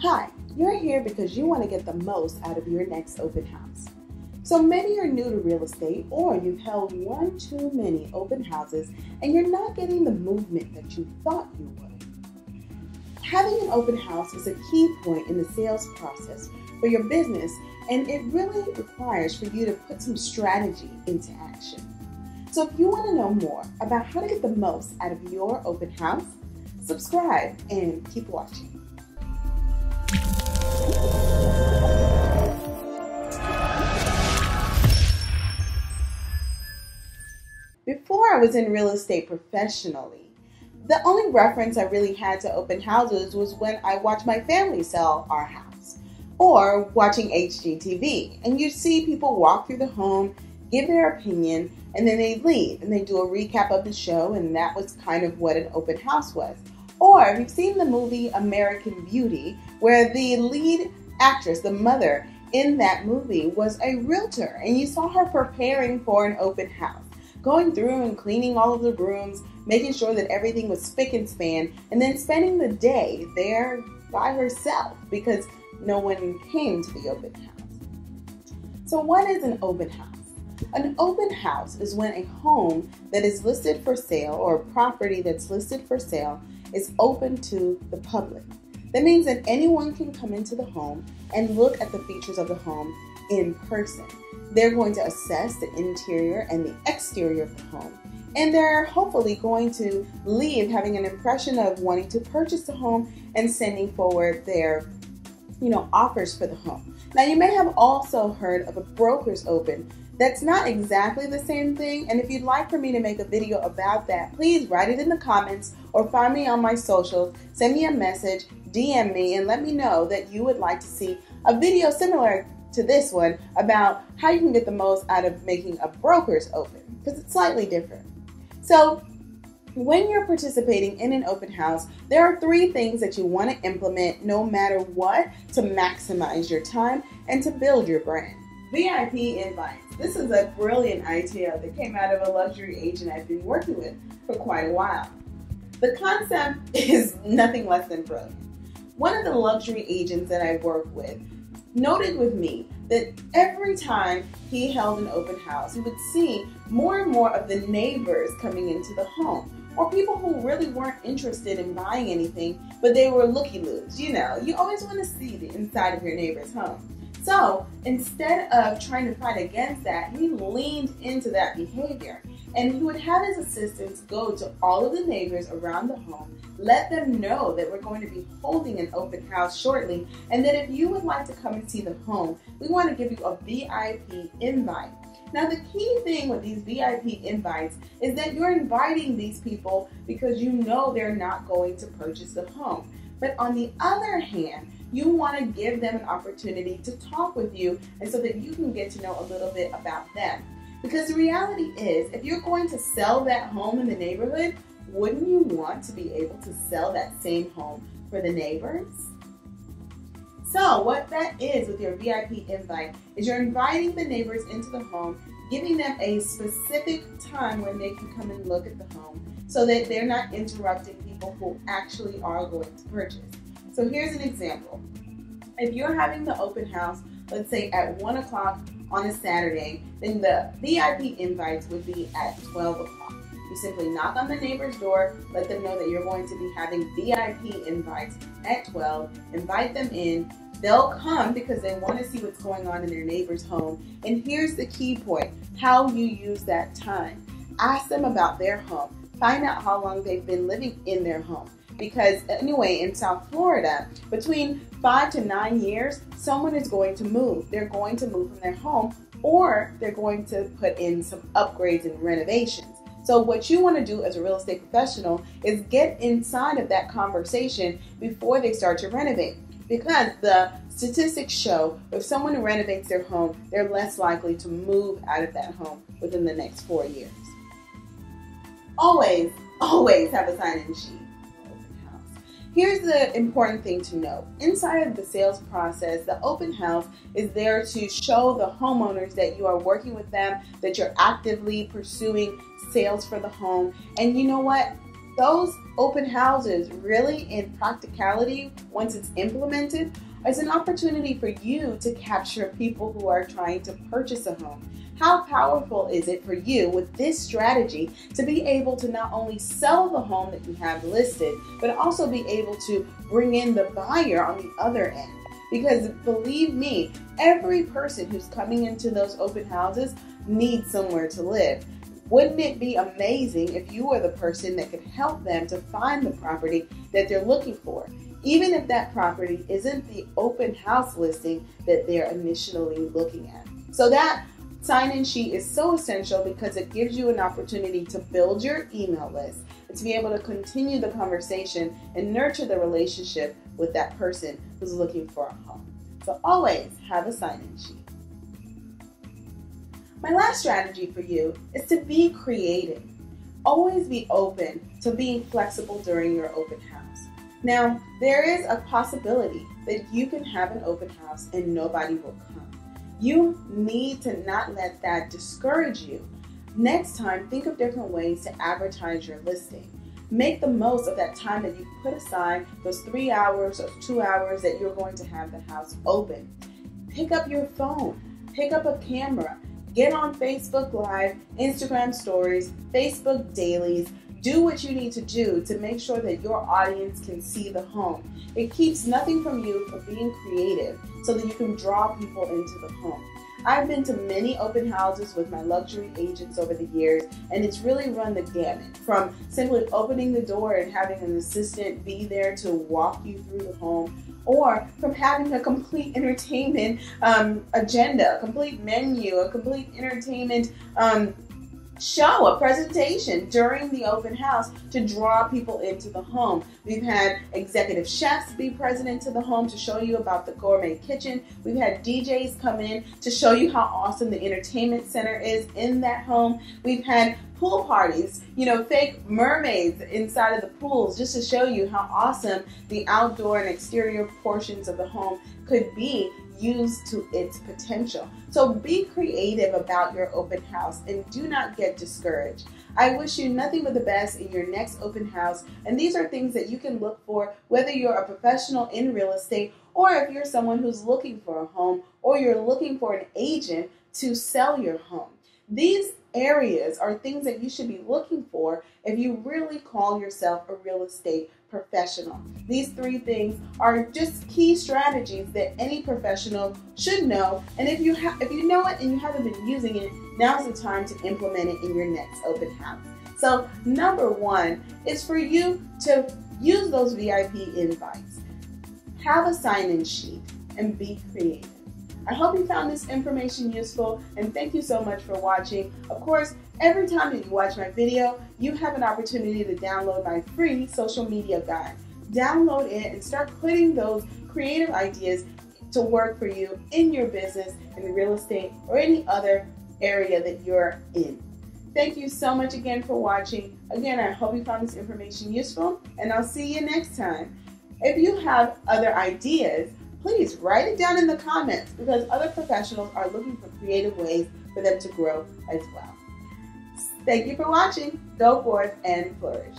Hi, you're here because you want to get the most out of your next open house. So maybe you're new to real estate, or you've held one too many open houses and you're not getting the movement that you thought you would. Having an open house is a key point in the sales process for your business, and it really requires for you to put some strategy into action. So if you want to know more about how to get the most out of your open house, subscribe and keep watching. Before I was in real estate professionally, the only reference I really had to open houses was when I watched my family sell our house, or watching HGTV. And you'd see people walk through the home, give their opinion, and then they leave and they do a recap of the show, and that was kind of what an open house was. Or if you've seen the movie American Beauty, where the lead actress, the mother in that movie, was a realtor, and you saw her preparing for an open house, going through and cleaning all of the rooms, making sure that everything was spick and span, and then spending the day there by herself because no one came to the open house. So what is an open house? An open house is when a home that is listed for sale, or a property that's listed for sale, is open to the public. That means that anyone can come into the home and look at the features of the home in person. They're going to assess the interior and the exterior of the home, and they're hopefully going to leave having an impression of wanting to purchase the home and sending forward their offers for the home. Now, you may have also heard of a broker's open. That's not exactly the same thing, and if you'd like for me to make a video about that, please write it in the comments or find me on my socials, send me a message, DM me, and let me know that you would like to see a video similar to this one about how you can get the most out of making a broker's open, because it's slightly different. So when you're participating in an open house, there are 3 things that you want to implement no matter what to maximize your time and to build your brand. VIP invites. This is a brilliant idea that came out of a luxury agent I've been working with for quite a while. The concept is nothing less than brilliant. One of the luxury agents that I work with noted with me that every time he held an open house, he would see more and more of the neighbors coming into the home, or people who really weren't interested in buying anything, but they were looky-loos. You always want to see the inside of your neighbor's home. So instead of trying to fight against that, he leaned into that behavior, and he would have his assistants go to all of the neighbors around the home, let them know that we're going to be holding an open house shortly, and that if you would like to come and see the home, we want to give you a VIP invite. Now, the key thing with these VIP invites is that you're inviting these people because you know they're not going to purchase the home. But on the other hand, you want to give them an opportunity to talk with you, and so that you can get to know a little bit about them. Because the reality is, if you're going to sell that home in the neighborhood, wouldn't you want to be able to sell that same home for the neighbors? So what that is with your VIP invite is you're inviting the neighbors into the home, giving them a specific time when they can come and look at the home so that they're not interrupting people who actually are going to purchase. So here's an example. If you're having the open house, let's say at 1 o'clock on a Saturday, then the VIP invites would be at 12 o'clock. You simply knock on the neighbor's door, let them know that you're going to be having VIP invites at 12, invite them in. They'll come because they want to see what's going on in their neighbor's home. And here's the key point, how you use that time. Ask them about their home. Find out how long they've been living in their home. Because anyway, in South Florida, between 5 to 9 years, someone is going to move. They're going to move from their home, or they're going to put in some upgrades and renovations. So what you want to do as a real estate professional is get inside of that conversation before they start to renovate. Because the statistics show if someone renovates their home, they're less likely to move out of that home within the next 4 years. Always have a sign-in sheet. Here's the important thing to know. Inside of the sales process, the open house is there to show the homeowners that you are working with them, that you're actively pursuing sales for the home. And you know what? Those open houses really, in practicality, once it's implemented, is an opportunity for you to capture people who are trying to purchase a home. How powerful is it for you with this strategy to be able to not only sell the home that you have listed, but also be able to bring in the buyer on the other end? Because believe me, every person who's coming into those open houses needs somewhere to live. Wouldn't it be amazing if you were the person that could help them to find the property that they're looking for, even if that property isn't the open house listing that they're initially looking at? So that sign-in sheet is so essential because it gives you an opportunity to build your email list and to be able to continue the conversation and nurture the relationship with that person who's looking for a home. So always have a sign-in sheet. My last strategy for you is to be creative. Always be open to being flexible during your open house. Now, there is a possibility that you can have an open house and nobody will come. You need to not let that discourage you. Next time, think of different ways to advertise your listing. Make the most of that time that you put aside, those 3 hours or 2 hours that you're going to have the house open. Pick up your phone, pick up a camera, get on Facebook Live, Instagram Stories, Facebook Dailies. Do what you need to do to make sure that your audience can see the home. It keeps nothing from you from being creative so that you can draw people into the home. I've been to many open houses with my luxury agents over the years, and it's really run the gamut from simply opening the door and having an assistant be there to walk you through the home, or from having a complete entertainment agenda, a complete menu, a complete entertainment show, a presentation during the open house to draw people into the home. We've had executive chefs be present into the home to show you about the gourmet kitchen. We've had DJs come in to show you how awesome the entertainment center is in that home. We've had pool parties, fake mermaids inside of the pools just to show you how awesome the outdoor and exterior portions of the home could be used to its potential. So be creative about your open house and do not get discouraged. I wish you nothing but the best in your next open house, and these are things that you can look for whether you're a professional in real estate or if you're someone who's looking for a home or you're looking for an agent to sell your home. These areas are things that you should be looking for if you really call yourself a real estate professional. These 3 things are just key strategies that any professional should know, and if you know it and you haven't been using it, now's the time to implement it in your next open house. So number 1 is for you to use those VIP invites. Have a sign-in sheet and be creative. I hope you found this information useful, and thank you so much for watching. Of course, every time that you watch my video, you have an opportunity to download my free social media guide. Download it and start putting those creative ideas to work for you in your business, in real estate, or any other area that you're in. Thank you so much again for watching. Again, I hope you found this information useful, and I'll see you next time. If you have other ideas, please write it down in the comments because other professionals are looking for creative ways for them to grow as well. Thank you for watching. Go forth and flourish.